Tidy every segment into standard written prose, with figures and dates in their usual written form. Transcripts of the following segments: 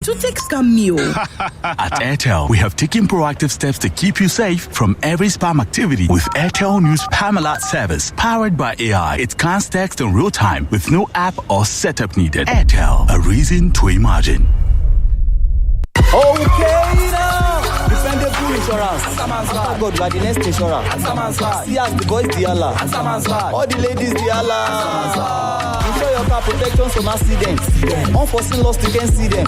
to take scam me. At Airtel, we have taken proactive steps to keep you safe from every spam activity with Airtel News Spam Alert service. Powered by AI, it scans text in real time with no app or setup needed. Airtel, a reason to imagine. Okay now. Dependable insurance. After God, you are the next insurance. See as the boys the Allah. All the ladies the Allah. Ensure your car protection from accidents. Unforeseen loss, you can see them.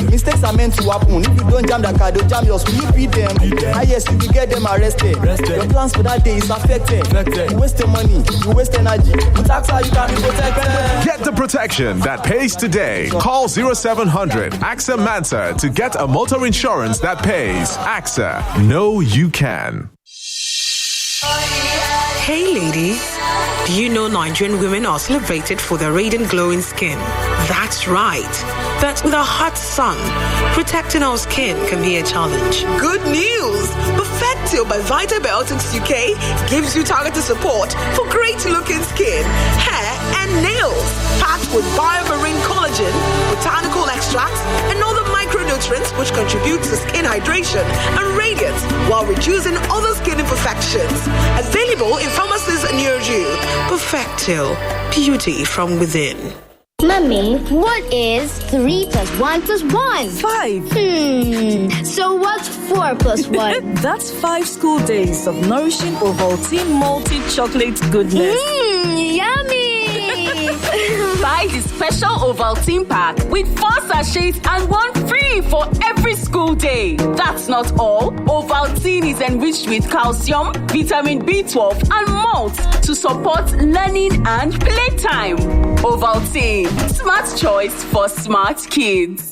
Mistakes are meant to happen. If you don't jam the car, they'll jam yours. Will you beat them? Yes, you will get them arrested. Your plans for that day is affected. You waste your money, you waste energy. With AXA, you can be protected. Get the protection that pays today. Call 0700 AXA Mansa to get a motor insurance that pays. AXA, know you can. Hey ladies, do you know Nigerian women are celebrated for their radiant glowing skin? That's right. But with a hot sun, protecting our skin can be a challenge. Good news! Perfectio by Vitabiotics UK gives you targeted support for great looking skin, hair and nails. Packed with biomarine collagen, botanical extracts and other micronutrients which contribute to skin hydration and radiance while reducing other skin imperfections. Available in pharmacies near you. Perfectil, beauty from within. Mummy, what is 3 plus 1 plus 1? 5. So what's 4 plus 1? That's 5 school days of nourishing Ovaltine multi-chocolate goodness. Yummy! Buy the special Ovaltine pack with 4 sachets and 1 free for every school day. That's not all. Ovaltine is enriched with calcium, vitamin B12 and malt to support learning and playtime. Ovaltine, smart choice for smart kids.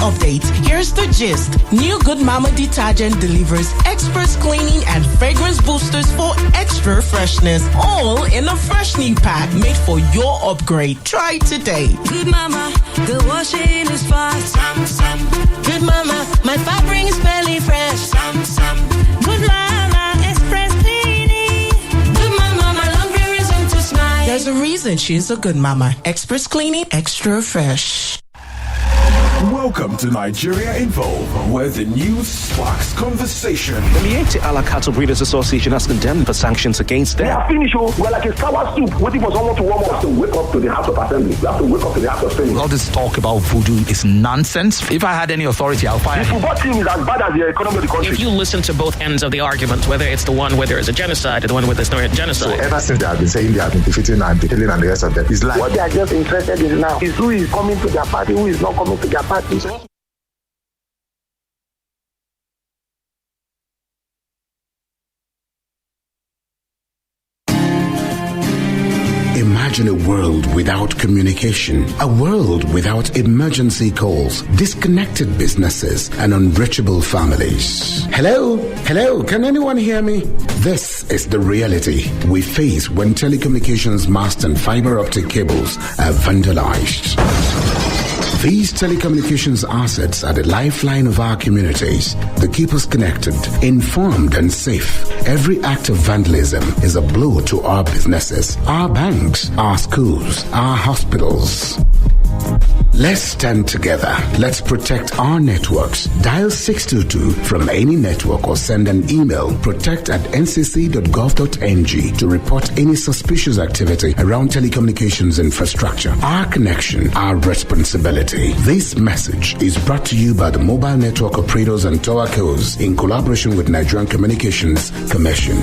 Update. Here's the gist. New Good Mama detergent delivers express cleaning and fragrance boosters for extra freshness. All in a freshening pack made for your upgrade. Try it today. Good Mama, good washing is fast. Good Mama, my fabric is belly fresh. Good Mama, express cleaning. Good Mama, my laundry reason to smile. There's a reason she's a good mama. Express cleaning, extra fresh. Welcome to Nigeria Info, where the news sparks conversation. The Miete Ala Cattle Breeders Association has condemned the sanctions against them. They are finished. We're like a sour soup waiting for someone to warm up. We have to wake up to the House of Assembly. We have to wake up to the House of Senate. All this talk about voodoo is nonsense. If I had any authority, I'll fire him. The football team is as bad as the economy of the country. If you listen to both ends of the argument, whether it's the one where there is a genocide or the one where there's no genocide. So ever since they have been saying they have been defeating and killing and the rest of them, it's like what they are just interested in now is who is coming to their party, who is not coming to their party. Imagine a world without communication, a world without emergency calls, disconnected businesses, and unreachable families. Hello? Can anyone hear me? This is the reality we face when telecommunications masts and fiber optic cables are vandalized. These telecommunications assets are the lifeline of our communities. They keep us connected, informed, and safe. Every act of vandalism is a blow to our businesses, our banks, our schools, our hospitals. Let's stand together. Let's protect our networks. Dial 622 from any network or send an email protect@ncc.gov.ng to report any suspicious activity around telecommunications infrastructure. Our connection, our responsibility. This message is brought to you by the Mobile Network Operators and Towercos in collaboration with Nigerian Communications Commission.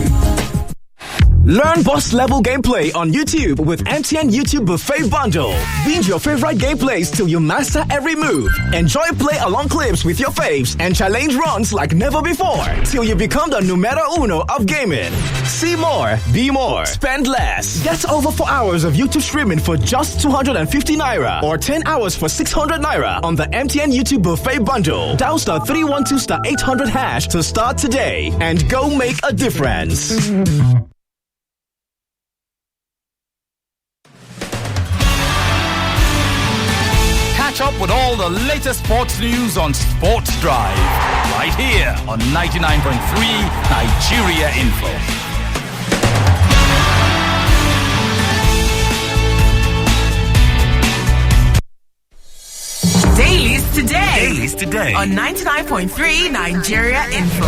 Learn boss-level gameplay on YouTube with MTN YouTube Buffet Bundle. Binge your favorite gameplays till you master every move. Enjoy play-along clips with your faves and challenge runs like never before till you become the numero uno of gaming. See more, be more, spend less. Get over 4 hours of YouTube streaming for just 250 Naira or 10 hours for 600 Naira on the MTN YouTube Buffet Bundle. Dial *312*800# to start today and go make a difference. Catch up with all the latest sports news on Sports Drive, right here on 99.3 Nigeria Info. today on 99.3 Nigeria Info.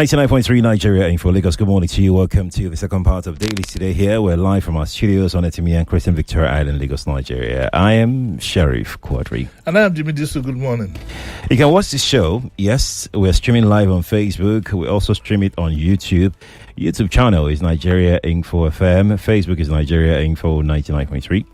.3 Nigeria Info Lagos. Good morning to you. Welcome to the second part of Daily Today here. We're live from our studios on Etimi and Christian Victoria Island, Lagos, Nigeria. I am Sheriff Quadry. And I am Jimi Disu. Good morning. You can watch this show. Yes, we're streaming live on Facebook. We also stream it on YouTube. YouTube channel is Nigeria Info FM. Facebook is Nigeria Info 99.3.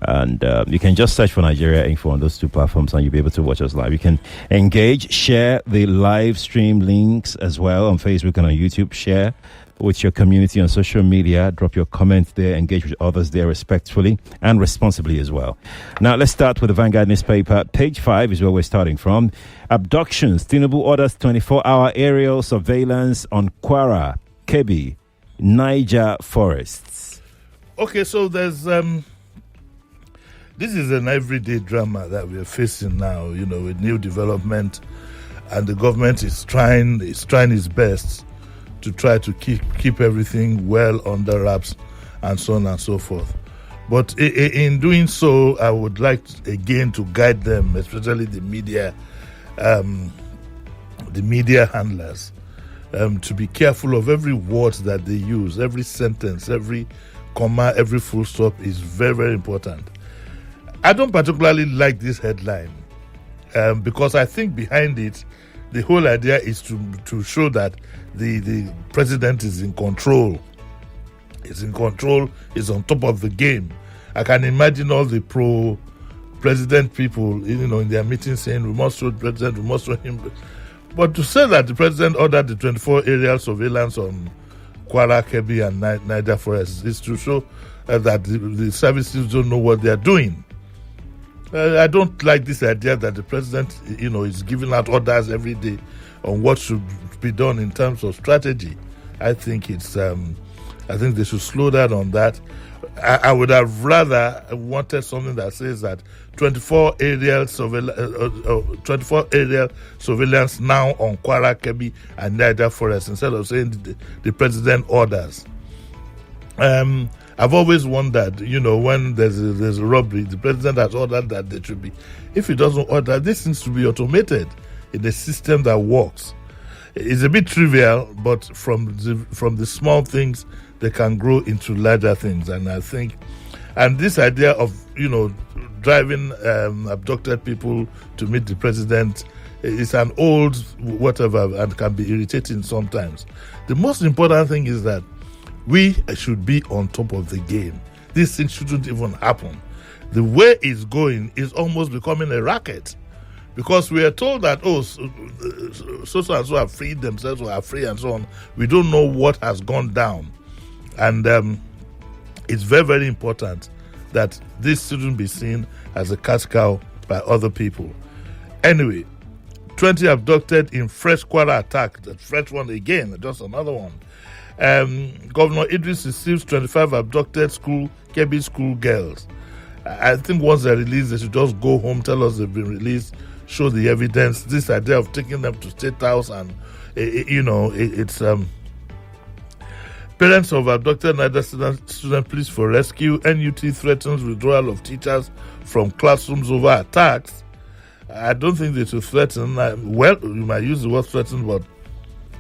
And you can just search for Nigeria Info on those two platforms and you'll be able to watch us live. You can engage, share the live stream links as well on Facebook and on YouTube. Share with your community on social media. Drop your comments there. Engage with others there respectfully and responsibly as well. Now, let's start with the Vanguard newspaper. Page 5 is where we're starting from. Abductions. Tinubu orders 24-hour aerial surveillance on Kwara, Kebbi, Niger forests. Okay, so there's... This is an everyday drama that we're facing now, with new development, and the government is trying its best to try to keep everything well under wraps and so on and so forth. But in doing so, I would like again to guide them, especially the media handlers, to be careful of every word that they use, every sentence, every comma, every full stop is very, very important. I don't particularly like this headline because I think behind it, the whole idea is to show that the president is in control. Is in control, is on top of the game. I can imagine all the pro-president people, in their meetings saying, we must show the president, we must show him. But to say that the president ordered the 24 aerial surveillance on Kwara, Kebbi, and Niger forests is to show that the services don't know what they're doing. I don't like this idea that the president, is giving out orders every day on what should be done in terms of strategy. I think they should slow down on that. I would have rather wanted something that says that 24 aerial surveillance now on Kwara, Kebbi, and Niger forests instead of saying the president orders. I've always wondered, when there's a robbery, the president has ordered that there should be. If he doesn't order, this seems to be automated in a system that works. It's a bit trivial, but from the small things, they can grow into larger things. And I think, and this idea of, driving abducted people to meet the president is an old whatever and can be irritating sometimes. The most important thing is that we should be on top of the game. This thing shouldn't even happen. The way it's going is almost becoming a racket because we are told that, so and so have freed themselves or are free and so on. We don't know what has gone down. And it's very, very important that this shouldn't be seen as a cash cow by other people. Anyway, 20 abducted in fresh Kwara attack. The fresh one again, just another one. Governor Idris receives 25 abducted Kebbi school girls. I think once they're released, they should just go home, tell us they've been released, show the evidence. This idea of taking them to State House and, it's... Parents of abducted Niger student pleas for rescue. NUT threatens withdrawal of teachers from classrooms over attacks. I don't think they should threaten. Well, you might use the word threaten, but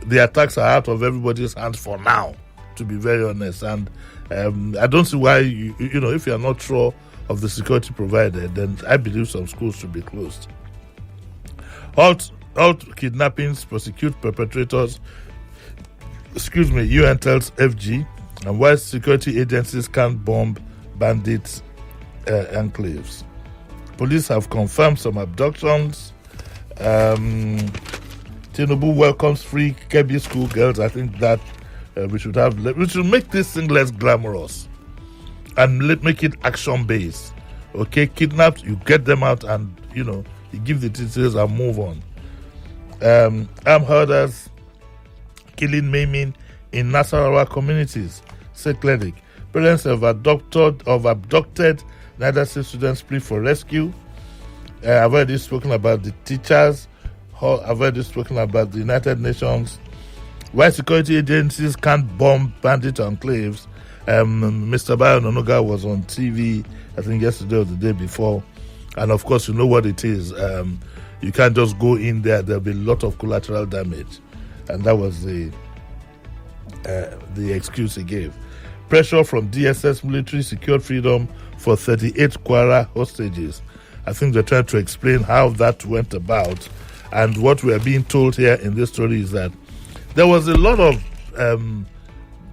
the attacks are out of everybody's hands for now, to be very honest. And I don't see why, if you're not sure of the security provided, then I believe some schools should be closed. Halt kidnappings, prosecute perpetrators. UN tells FG, and why security agencies can't bomb bandits enclaves. Police have confirmed some abductions. Tinubu welcomes free Kebbi school girls. I think that we should make this thing less glamorous and make it action based. Okay, kidnapped, you get them out, and you give the details and move on. Armed herders killing, maiming in Nasarawa communities. Say cleric. Parents have abducted Niger State students plea for rescue. I've already spoken about the teachers. I've already spoken about the United Nations. Why security agencies can't bomb bandit enclaves. Mr. Bayo Nonoga was on TV, I think yesterday or the day before. And of course, you know what it is. You can't just go in there. There'll be a lot of collateral damage. And that was the excuse he gave. Pressure from DSS military secured freedom for 38 Kwara hostages. I think they're trying to explain how that went about. And what we are being told here in this story is that there was a lot of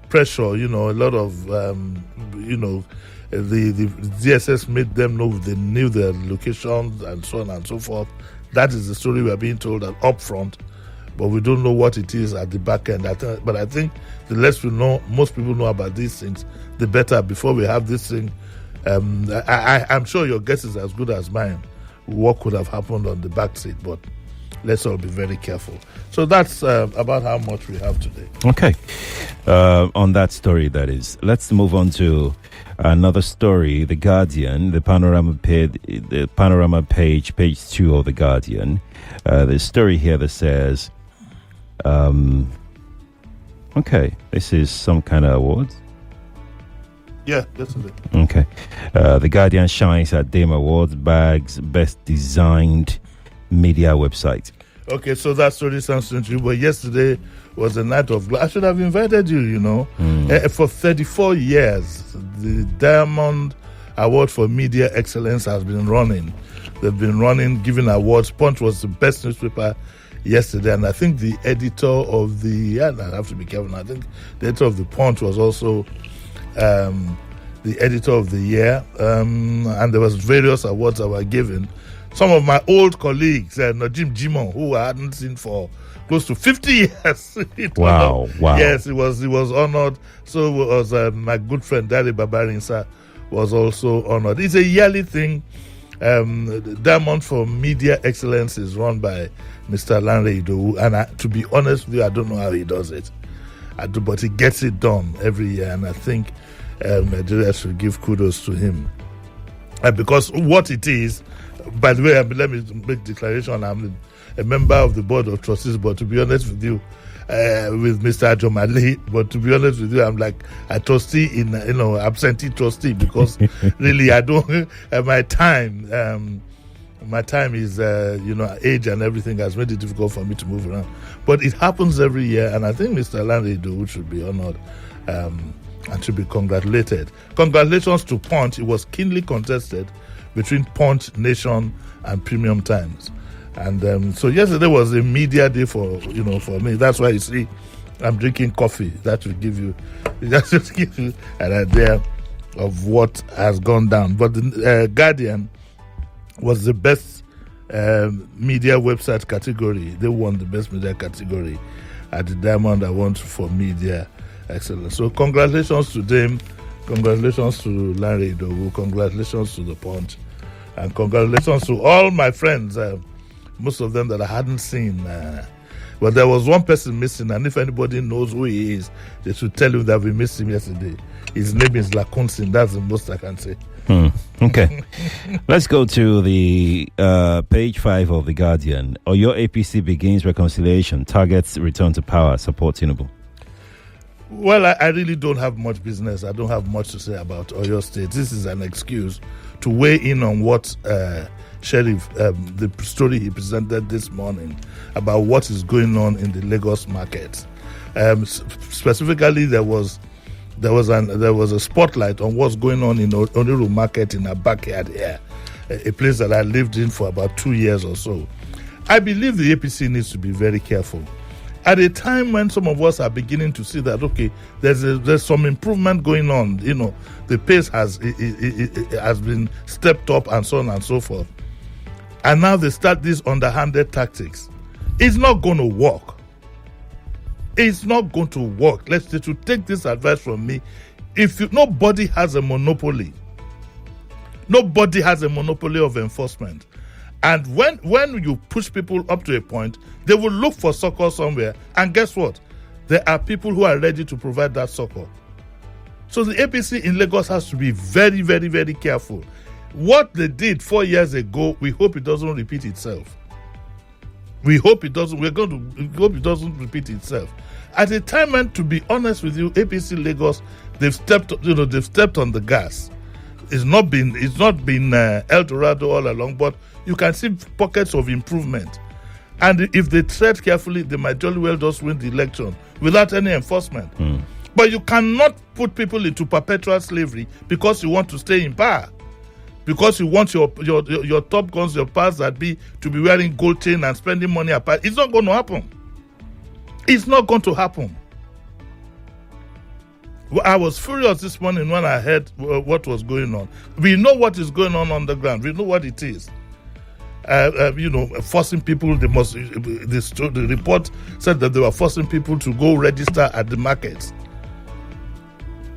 pressure, a lot of, the DSS made them know they knew their locations and so on and so forth. That is the story we are being told up front, but we don't know what it is at the back end. But I think the less we know, most people know about these things, the better before we have this thing. I'm sure your guess is as good as mine, what could have happened on the back seat, but let's all be very careful. So that's about how much we have today. Okay. On that story, that is. Let's move on to another story. The Guardian, the panorama page, page 2 of The Guardian. The story here that says, okay, this is some kind of awards. Yeah, that's it. Okay. The Guardian shines at Dame Awards, bags best designed media website. Okay, so that story sounds interesting. But yesterday was a night of... I should have invited you, for 34 years, the Diamond Award for Media Excellence has been running. They've been giving awards. Punch was the best newspaper yesterday, and I think the editor of the... I have to be careful. I think the editor of the Punch was also the editor of the year, and there was various awards that were given. Some of my old colleagues, Jimi, who I hadn't seen for close to 50 years. Wow. Yes, he was honored. So was my good friend Dari Babarinsa was also honored. It's a yearly thing. The Diamond for Media Excellence is run by Mr. Lanre Idowu, and to be honest with you, I don't know how he does it. But he gets it done every year, and I think Nigeria should give kudos to him. Because what it is, by the way, let me make declaration. I'm a member of the board of trustees, but to be honest with you, with Mr. Ajomale, but to be honest with you, I'm like a trustee in, absentee trustee, because really I don't, my time is, age and everything has made it difficult for me to move around. But it happens every year, and I think Mr. Lanre Idowu should be honored and should be congratulated. Congratulations to Punch. It was keenly contested between Punch, Nation, and Premium Times. And so yesterday was a media day for me. That's why you see I'm drinking coffee. That will give you an idea of what has gone down. But the Guardian was the best media website category. They won the best media category at the Diamond Award for Media Excellence. So congratulations to them. Congratulations to Lanre Idowu. Congratulations to the Punch. And congratulations to all my friends, most of them that I hadn't seen. But there was one person missing, and if anybody knows who he is, they should tell him that we missed him yesterday. His name is Lakunsin. That's the most I can say. Okay. Let's go to the page 5 of The Guardian. Oyo APC begins reconciliation, targets return to power, support Tinubu. Well, I really don't have much business. I don't have much to say about Oyo State. This is an excuse to weigh in on what Sheriff, the story he presented this morning about what is going on in the Lagos market. Specifically, there was a spotlight on what's going on in Oniru Market in our backyard here, a place that I lived in for about 2 years or so. I believe the APC needs to be very careful. At a time when some of us are beginning to see that, okay, there's some improvement going on, the pace has been stepped up and so on and so forth. And now they start these underhanded tactics. It's not going to work. It's not going to work. To take this advice from me, nobody has a monopoly. Nobody has a monopoly of enforcement. And when you push people up to a point, they will look for succor somewhere. And guess what? There are people who are ready to provide that succor. So the APC in Lagos has to be very, very, very careful. What they did 4 years ago, we hope it doesn't repeat itself. We hope it doesn't. We hope it doesn't repeat itself. At a time when, to be honest with you, APC Lagos, they've stepped on the gas. It's not been El Dorado all along, but you can see pockets of improvement. And if they tread carefully, they might jolly well just win the election without any enforcement. But you cannot put people into perpetual slavery because you want to stay in power. Because you want your top guns, your powers that be, to be wearing gold chain and spending money apart. It's not going to happen. It's not going to happen. I was furious this morning when I heard what was going on. We know what is going on the ground. We know what it is. Forcing people. The report said that they were forcing people to go register at the markets.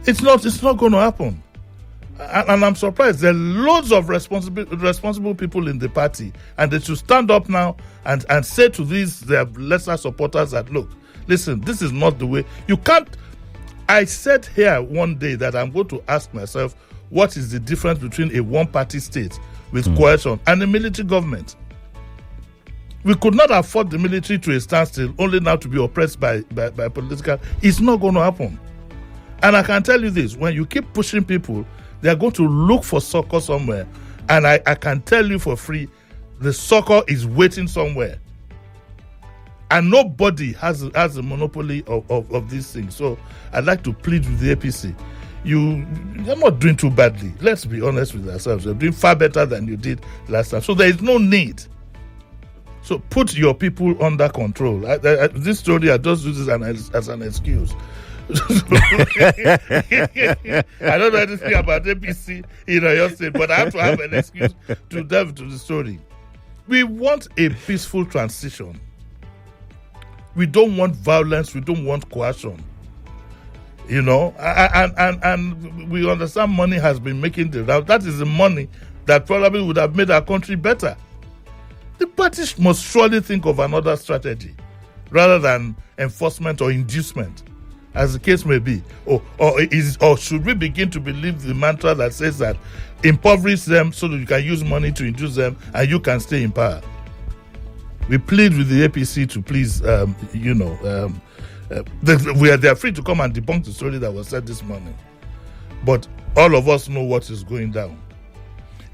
It's not going to happen. And I'm surprised. There are loads of responsible people in the party, and they should stand up now and say to their lesser supporters that, look, listen, this is not the way. You can't. I said here one day that I'm going to ask myself, what is the difference between a one-party state with coercion and a military government? We could not afford the military to a standstill, only now to be oppressed by political. It's not going to happen. And I can tell you this, when you keep pushing people, they are going to look for succor somewhere. And I can tell you for free, the succor is waiting somewhere. And nobody has a monopoly of these things. So I'd like to plead with the APC. You're not doing too badly. Let's be honest with ourselves. You're doing far better than you did last time. So there is no need. So put your people under control. This story, I just use this as an excuse. I don't know anything about APC in your state, but I have to have an excuse to delve into the story. We want a peaceful transition. We don't want violence. We don't want coercion. And we understand money has been making the round. That is the money that probably would have made our country better. The parties must surely think of another strategy rather than enforcement or inducement, as the case may be. Or should we begin to believe the mantra that says that impoverish them so that you can use money to induce them and you can stay in power? We plead with the APC to please, they are free to come and debunk the story that was said this morning. But all of us know what is going down.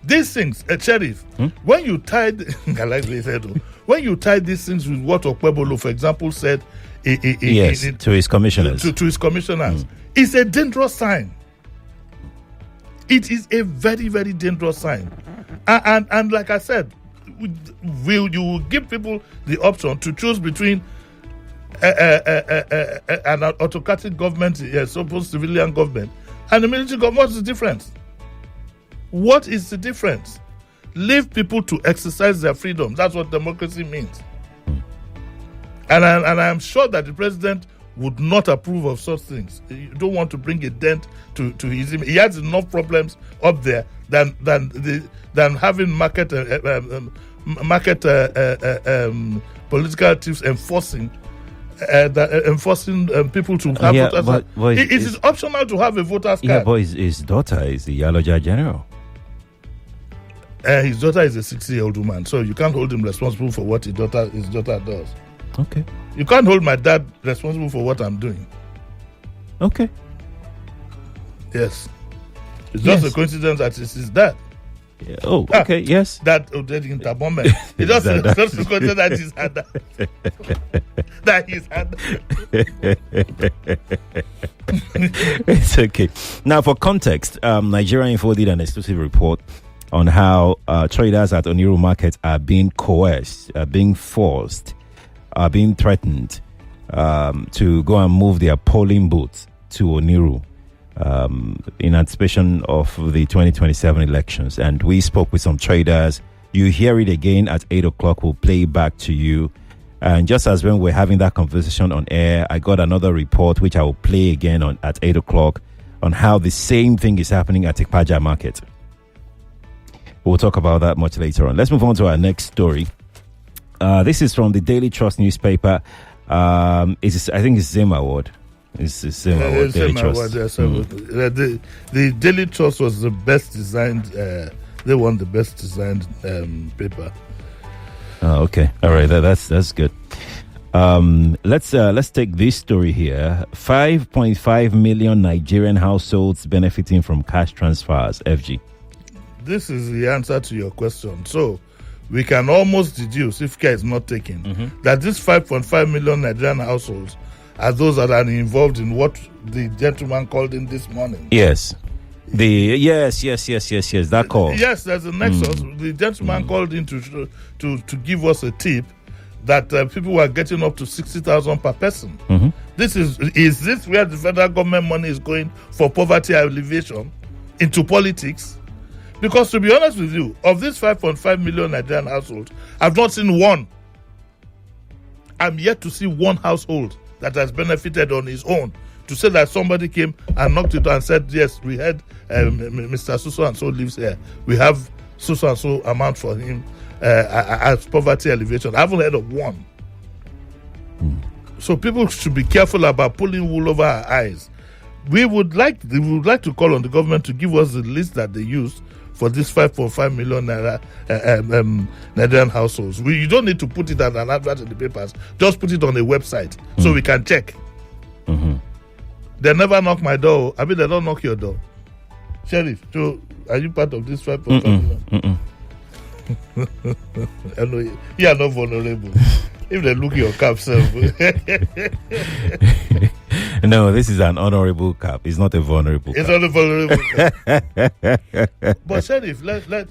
These things, Sheriff, when you tied, I like what he said, when you tied these things with what Okpebolo, for example, said, to his commissioners, to his commissioners, it's a dangerous sign. It is a very, very dangerous sign. And like I said, you will give people the option to choose between an autocratic government, supposed civilian government, and a military government. What's the difference? What is the difference? Leave people to exercise their freedom. That's what democracy means. And I am sure that the president would not approve of such things. You don't want to bring a dent to his image. He has enough problems up there than having market political thieves enforcing people to have voters. But it is optional to have a voter's card. Yeah, but his daughter is the Yaloja General. His daughter is a 60-year-old woman, so you can't hold him responsible for what his daughter does. Okay. You can't hold my dad responsible for what I'm doing. Okay. Yes. It's just a coincidence that it's his dad. Yeah. Oh, okay, yes. That Interbombment. It's just a coincidence that he's had that. It's okay. Now, for context, Nigeria Info did an exclusive report on how traders at Oniru Market are being coerced, are being forced, are being threatened to go and move their polling booths to Oniru in anticipation of the 2027 elections. And we spoke with some traders. You hear it again at 8 o'clock. We'll play it back to you. And just as when we're having that conversation on air, I got another report which I will play again at 8 o'clock on how the same thing is happening at Ikpaja Market. We'll talk about that much later on. Let's move on to our next story. This is from the Daily Trust newspaper. I think it's Zim Award. It's the Zim Award. Daily Trust. The Daily Trust was the best designed. They won the best designed paper. Oh, okay. All right. That's good. Let's take this story here. 5.5 million Nigerian households benefiting from cash transfers. FG. This is the answer to your question. So we can almost deduce, if care is not taken, that these 5.5 million Nigerian households are those that are involved in what the gentleman called in this morning. Yes. Yes. That call. Yes, there's a nexus. The gentleman called in to give us a tip that people were getting up to 60,000 per person. Is this where the federal government money is going for poverty alleviation into politics? Because to be honest with you, of these 5.5 million Nigerian households, I've not seen one. I'm yet to see one household that has benefited on his own. To say that somebody came and knocked it and said, yes, we had Mr. So-and-so lives here. We have so-and-so amount for him as poverty alleviation. I haven't heard of one. So people should be careful about pulling wool over our eyes. We would like to call on the government to give us the list that they used for these 5.5 million Nigerian households. You don't need to put it as an advert in the papers. Just put it on a website so we can check. They never knock my door. I mean, they don't knock your door. Sheriff, so are you part of this 5.5 million? I know you are not vulnerable. If they look your cap, No, this is an honorable cap. It's not a vulnerable cap. It's not a vulnerable cap. But Sheriff, I'd like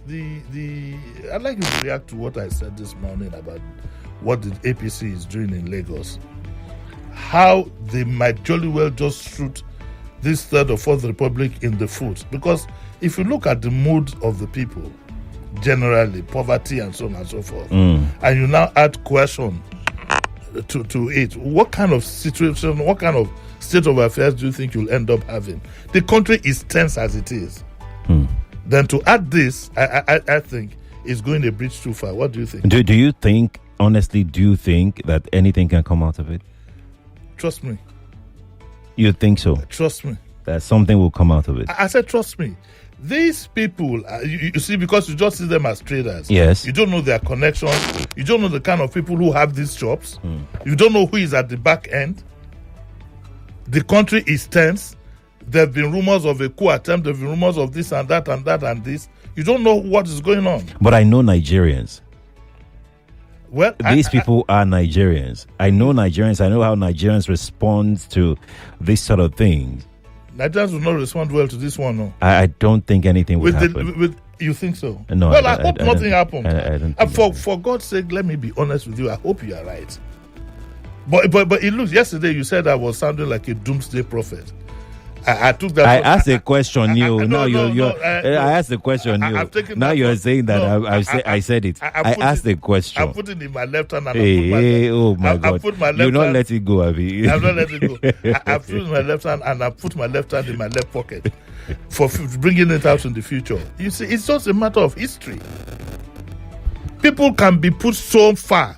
you to react to what I said this morning about what the APC is doing in Lagos. How they might jolly well just shoot this third or fourth republic in the foot. Because if you look at the mood of the people, generally, poverty and so on and so forth, and you now add coercion to it, what kind of situation, what kind of state of affairs do you think you'll end up having? The country is tense as it is. Then to add this, I think is going a bridge too far. What do you think? Do you think, honestly, that anything can come out of it? Trust me. You think so? Trust me. That something will come out of it? I said trust me. These people, you see, because you just see them as traders. Yes. You don't know their connections. You don't know the kind of people who have these jobs. You don't know who is at the back end. The country is tense. There have been rumors of a coup attempt. There have been rumors of this and that and that and this. You don't know what is going on. But I know Nigerians. Well, these people are Nigerians. I know Nigerians. I know how Nigerians respond to this sort of thing. Nigerians will not respond well to this one, no. I don't think anything will happen. You think so? No. Well, I hope nothing happens. I don't for God's sake, let me be honest with you. I hope you are right. But it looks. Yesterday you said I was sounding like a doomsday prophet. I took that. I asked a question, you. I asked the question, you. Now you're saying that I said it. I asked the question. I put it in my left hand. And oh my God! I put my left you not hand, let it go, Abi. I'm not letting it go. I put it in my left hand and I put my left hand in my left pocket for bringing it out in the future. You see, it's just a matter of history. People can be put so far.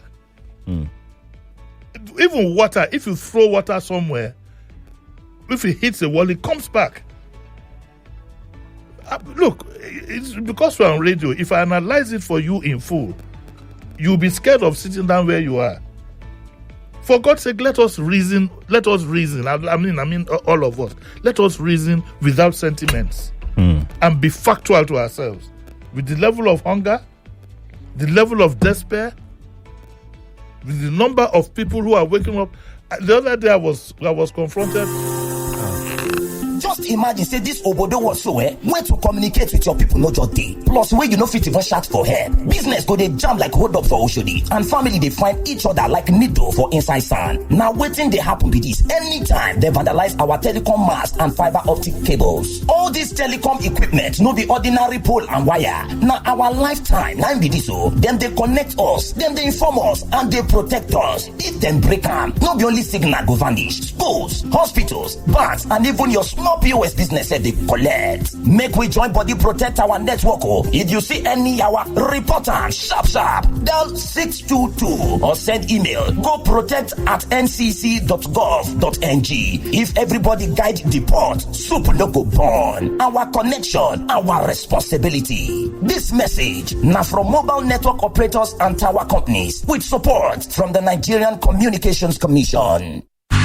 Even water. If you throw water somewhere, if it hits a wall, it comes back. Look, it's because we're on radio. If I analyze it for you in full, you'll be scared of sitting down where you are. For God's sake, let us reason. Let us reason. I mean, all of us. Let us reason without sentiments and be factual to ourselves. With the level of hunger, the level of despair, with the number of people who are waking up. The other day I was confronted. Just Just imagine, say this obodo was so when to communicate with your people no just day. Plus, where you no fit even shout for help. Business go they jam like hold up for Oshodi, and family they find each other like needle for inside sand. Now waiting they happen with this. Anytime they vandalize our telecom mast and fiber optic cables. All this telecom equipment no be ordinary pole and wire. Now our lifetime, now be this so. Then they connect us, then they inform us, and they protect us. If them break them, no be only signal go vanish. Schools, hospitals, banks, and even your small POS business they collect. Make we join body protect our network. If you see any our report am sharp. Dial 622 or send email go protect@ncc.gov.ng. If everybody guide the port, soup no go burn. Our connection, our responsibility. This message now from mobile network operators and tower companies with support from the Nigerian Communications Commission.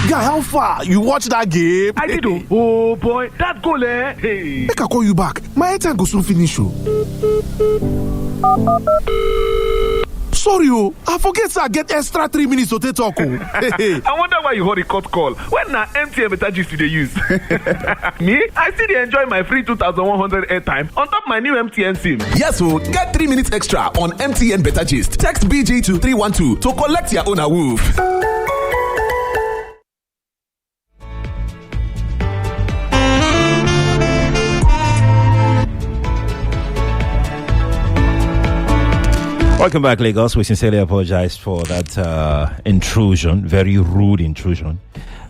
Guy, how far? You watch that game? I did. Oh boy, that goal, eh? Hey. Make I call you back. My airtime go soon finish. Sorry, I forget I get extra 3 minutes to talk. I wonder why you hold a cut call. When na MTN better gist they use. Me, I still enjoy my free 2,100 airtime on top my new MTN SIM. Yes, so get 3 minutes extra on MTN Better Gist. Text BG to 312 to collect your own awoof. Welcome back, Lagos. We sincerely apologize for that intrusion, very rude intrusion.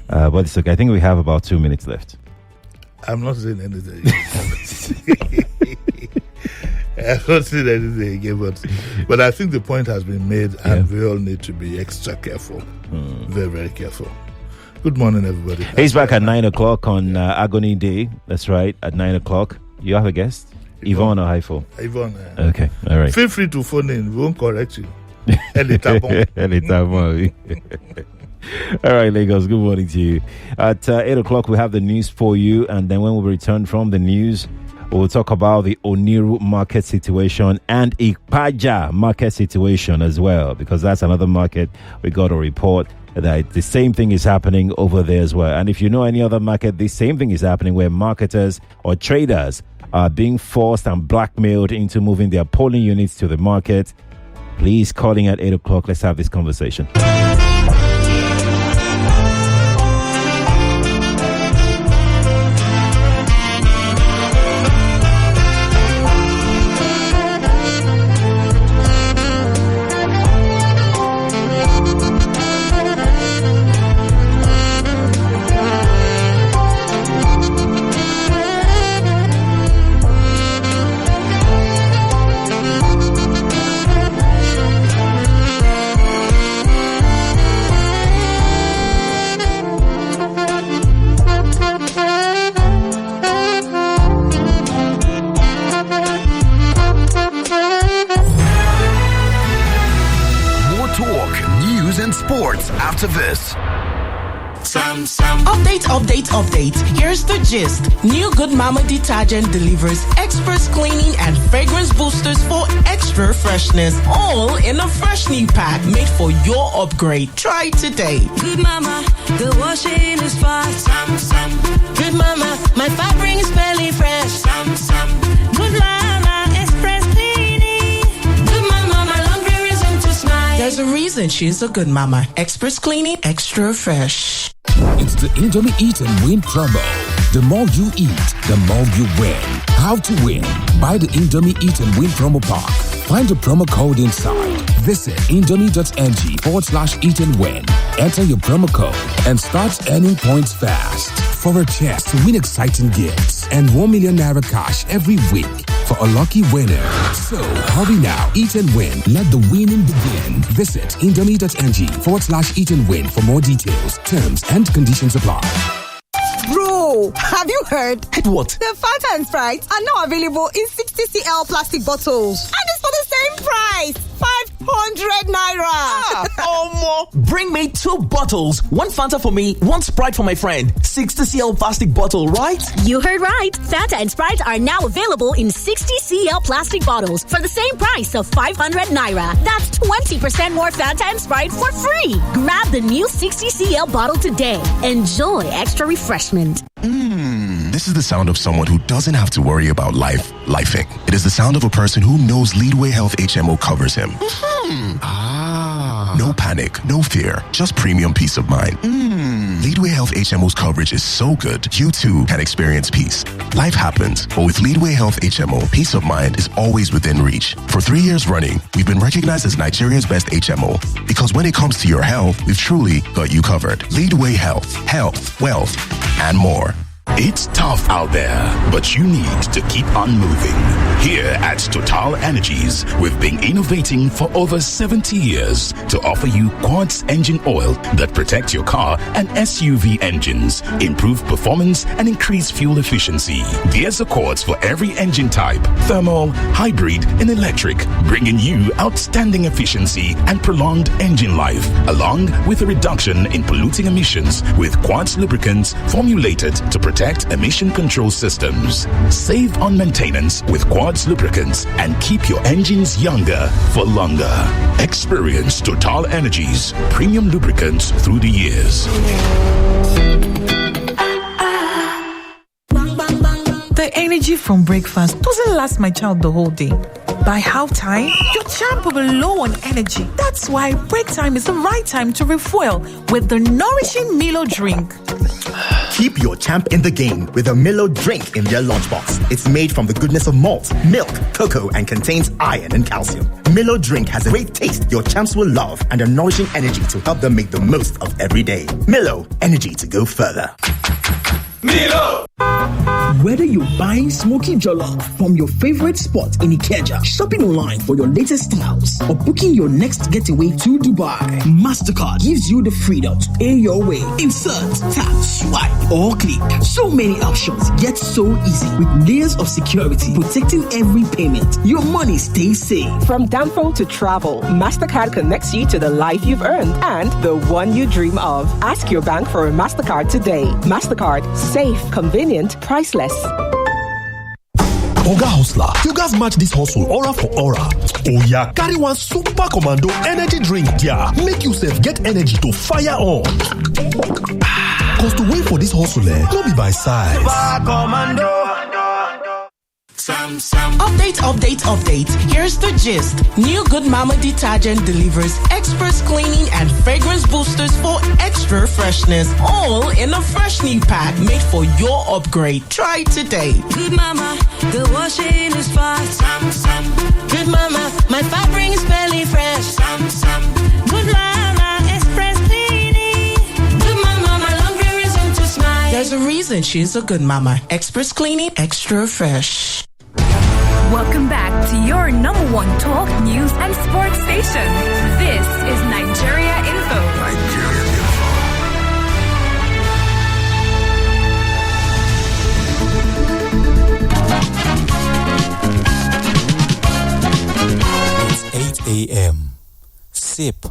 But it's okay. I think we have about 2 minutes left. I'm not saying anything. I'm not saying anything again, but I think the point has been made, and we all need to be extra careful. Very, very careful. Good morning, everybody. He's back at 9 o'clock on Agony Day. That's right, at 9 o'clock. You have a guest? Yvonne or Haifo? Yvonne. Okay, all right. Feel free to phone in. We won't correct you. Anytime. All right, Lagos, good morning to you. At 8 o'clock, we have the news for you. And then when we return from the news, we'll talk about the Oniru market situation and Ikpaja market situation as well, because that's another market we got a report that the same thing is happening over there as well. And if you know any other market, the same thing is happening where marketers or traders are being forced and blackmailed into moving their polling units to the market. Please calling at 8 o'clock. Let's have this conversation. After this. Update. Here's the gist. New Good Mama detergent delivers express cleaning and fragrance boosters for extra freshness. All in a fresh new pack made for your upgrade. Try it today. Good Mama, the washing is fast. Good Mama, my fabric is smelling fresh. Good Mama, express cleaning. Good Mama, my laundry reason to smile. There's a reason she's a good mama. Express cleaning, extra fresh. It's the Indomie Eat and Win promo. The more you eat, the more you win. How to win? Buy the Indomie Eat and Win promo pack. Find the promo code inside. Visit indomie.ng/eat and win. Enter your promo code and start earning points fast. For a chance to win exciting gifts and 1 million naira cash every week for a lucky winner. So hurry now, eat and win. Let the winning begin. Visit indomie.ng/eat and win for more details. Terms and conditions apply. Bro, have you heard? What? The Fanta and Sprite are now available in 60cl plastic bottles. And it's for the same price. 500 naira. Omo, bring me 2 bottles. 1 Fanta for me, 1 Sprite for my friend. 60cl plastic bottle, right? You heard right. Fanta and Sprite are now available in 60cl plastic bottles for the same price of 500 naira. That's 20% more Fanta and Sprite for free. Grab the new 60cl bottle today. Enjoy extra refreshment. This This is the sound of someone who doesn't have to worry about lifing. It is the sound of a person who knows Leadway Health HMO covers him. No panic, no fear, just premium peace of mind. Leadway Health HMO's coverage is so good, you too can experience peace. Life happens, but with Leadway Health HMO, peace of mind is always within reach. For 3 years running, we've been recognized as Nigeria's best HMO because when it comes to your health, we've truly got you covered. Leadway Health, wealth, and more. It's tough out there, but you need to keep on moving. Here at Total Energies, we've been innovating for over 70 years to offer you quartz engine oil that protects your car and SUV engines, improve performance, and increase fuel efficiency. There's a quartz for every engine type, thermal, hybrid, and electric, bringing you outstanding efficiency and prolonged engine life, along with a reduction in polluting emissions with quartz lubricants formulated to protect emission control systems. Save on maintenance with quartz lubricants and keep your engines younger for longer. Experience Total Energies premium lubricants through the years. The energy from breakfast doesn't last my child the whole day. By halftime, your champ will be low on energy. That's why break time is the right time to refuel with the nourishing Milo drink. Keep your champ in the game with a Milo drink in their lunchbox. It's made from the goodness of malt, milk, cocoa, and contains iron and calcium. Milo drink has a great taste your champs will love and a nourishing energy to help them make the most of every day. Milo, energy to go further. Milo! Whether you're buying smoky jollof from your favorite spot in Ikeja, shopping online for your latest styles, or booking your next getaway to Dubai, MasterCard gives you the freedom to pay your way. Insert, tap, swipe, or click. So many options get so easy with layers of security protecting every payment. Your money stays safe. From Danfo to travel, MasterCard connects you to the life you've earned and the one you dream of. Ask your bank for a MasterCard today. MasterCard, safe, convenient, priceless. Oga Hustler, you guys match this hustle aura for aura. Oh yeah, carry one super commando energy drink there. Make yourself get energy to fire on. Cause to wait for this hustle, no be by size. Super commando. Update. Here's the gist. New Good Mama detergent delivers express cleaning and fragrance boosters for extra freshness. All in a fresh new pack made for your upgrade. Try it today. Good Mama, the washing is fast. Good Mama, my fabric is belly fresh. Good Mama, express cleaning. Good Mama, my laundry reason to smile. There's a reason she's a good mama. Express cleaning, extra fresh. Welcome back to your number one talk, news, and sports station. This is Nigeria Info. It's 8 a.m. Sip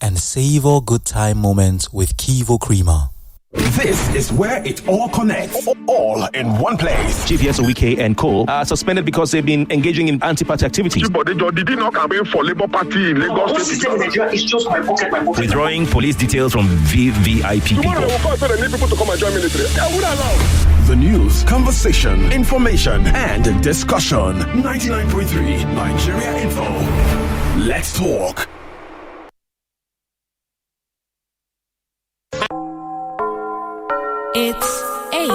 and savor good time moments with Kivo Creamer. This is where it all connects, all in one place. GPS, Weekday, and Co. are suspended because they've been engaging in anti-party activities. Did he not campaign for Labour Party in Lagos? System in Nigeria is just my pocket. Withdrawing police details from VVIP people. Tomorrow I will call they need people to come and join military. I would allow. The news, conversation, information, and discussion. 99.3 Nigeria Info. Let's talk. It's 8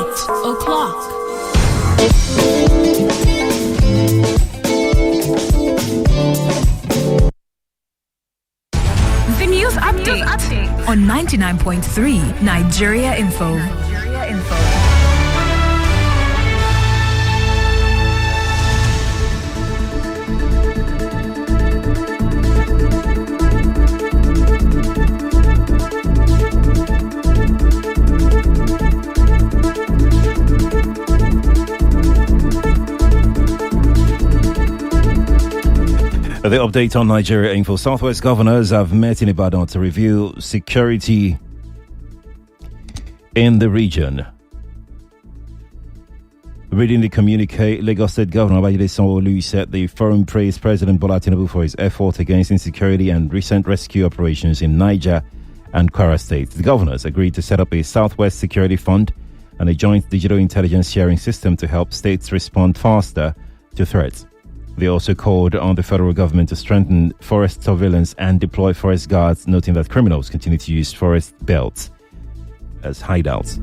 o'clock. The news update on 99.3 Nigeria Info. The update on Nigeria Info. Southwest governors have met in Ibadan to review security in the region. Reading the communique, Lagos State Governor Babajide Sanwo-Olu said the forum praised President Bola Tinubu for his effort against insecurity and recent rescue operations in Niger and Kwara State. The governors agreed to set up a Southwest Security Fund and a joint digital intelligence sharing system to help states respond faster to threats. They also called on the federal government to strengthen forest surveillance and deploy forest guards, noting that criminals continue to use forest belts as hideouts.